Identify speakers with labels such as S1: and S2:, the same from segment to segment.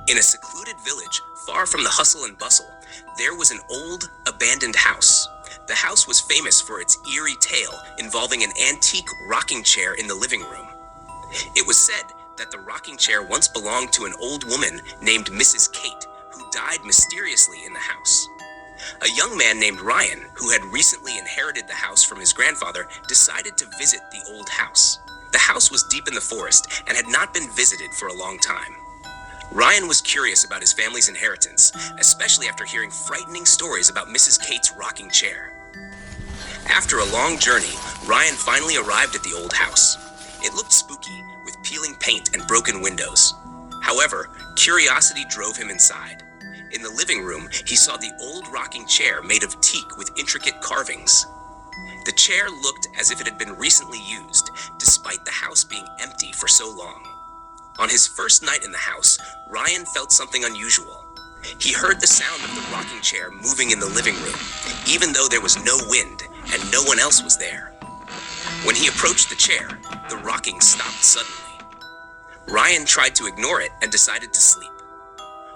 S1: In a secluded village, far from the hustle and bustle, there was an old, abandoned house. The house was famous for its eerie tale involving an antique rocking chair in the living room. It was said that the rocking chair once belonged to an old woman named Mrs. Kate, who died mysteriously in the house. A young man named Ryan, who had recently inherited the house from his grandfather, decided to visit the old house. The house was deep in the forest and had not been visited for a long time. Ryan was curious about his family's inheritance, especially after hearing frightening stories about Mrs. Kate's rocking chair. After a long journey, Ryan finally arrived at the old house. It looked spooky, with peeling paint and broken windows. However, curiosity drove him inside. In the living room, he saw the old rocking chair made of teak with intricate carvings. The chair looked as if it had been recently used, despite the house being empty for so long. On his first night in the house, Ryan felt something unusual. He heard the sound of the rocking chair moving in the living room, even though there was no wind and no one else was there. When he approached the chair, the rocking stopped suddenly. Ryan tried to ignore it and decided to sleep.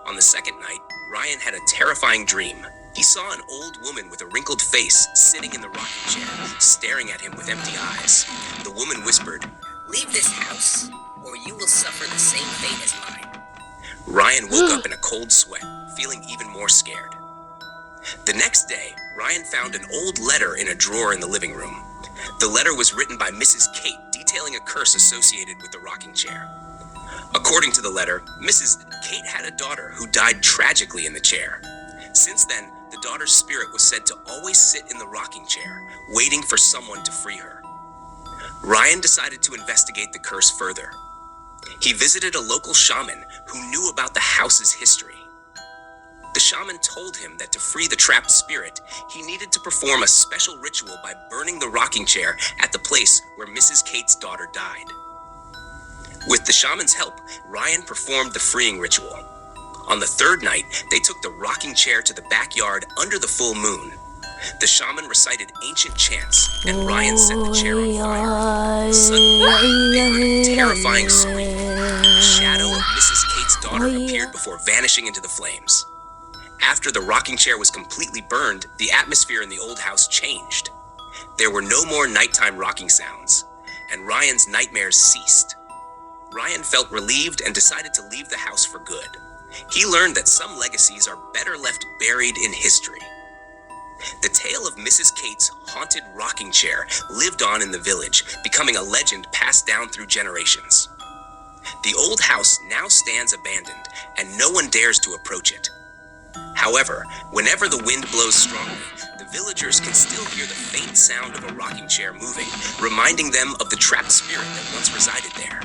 S1: On the second night, Ryan had a terrifying dream. He saw an old woman with a wrinkled face sitting in the rocking chair, staring at him with empty eyes. The woman whispered,
S2: "Leave this house, or you will suffer the same fate as mine."
S1: Ryan woke up in a cold sweat, feeling even more scared. The next day, Ryan found an old letter in a drawer in the living room. The letter was written by Mrs. Kate, detailing a curse associated with the rocking chair. According to the letter, Mrs. Kate had a daughter who died tragically in the chair. Since then, the daughter's spirit was said to always sit in the rocking chair, waiting for someone to free her. Ryan decided to investigate the curse further. He visited a local shaman who knew about the house's history. The shaman told him that to free the trapped spirit, he needed to perform a special ritual by burning the rocking chair at the place where Mrs. Kate's daughter died. With the shaman's help, Ryan performed the freeing ritual. On the third night, they took the rocking chair to the backyard under the full moon. The shaman recited ancient chants, and Ryan set the chair on fire. Suddenly, they heard a terrifying scream. The shadow of Mrs. Kate's daughter appeared before vanishing into the flames. After the rocking chair was completely burned, the atmosphere in the old house changed. There were no more nighttime rocking sounds, and Ryan's nightmares ceased. Ryan felt relieved and decided to leave the house for good. He learned that some legacies are better left buried in history. The tale of Mrs. Kate's haunted rocking chair lived on in the village, becoming a legend passed down through generations. The old house now stands abandoned, and no one dares to approach it. However, whenever the wind blows strongly, the villagers can still hear the faint sound of a rocking chair moving, reminding them of the trapped spirit that once resided there.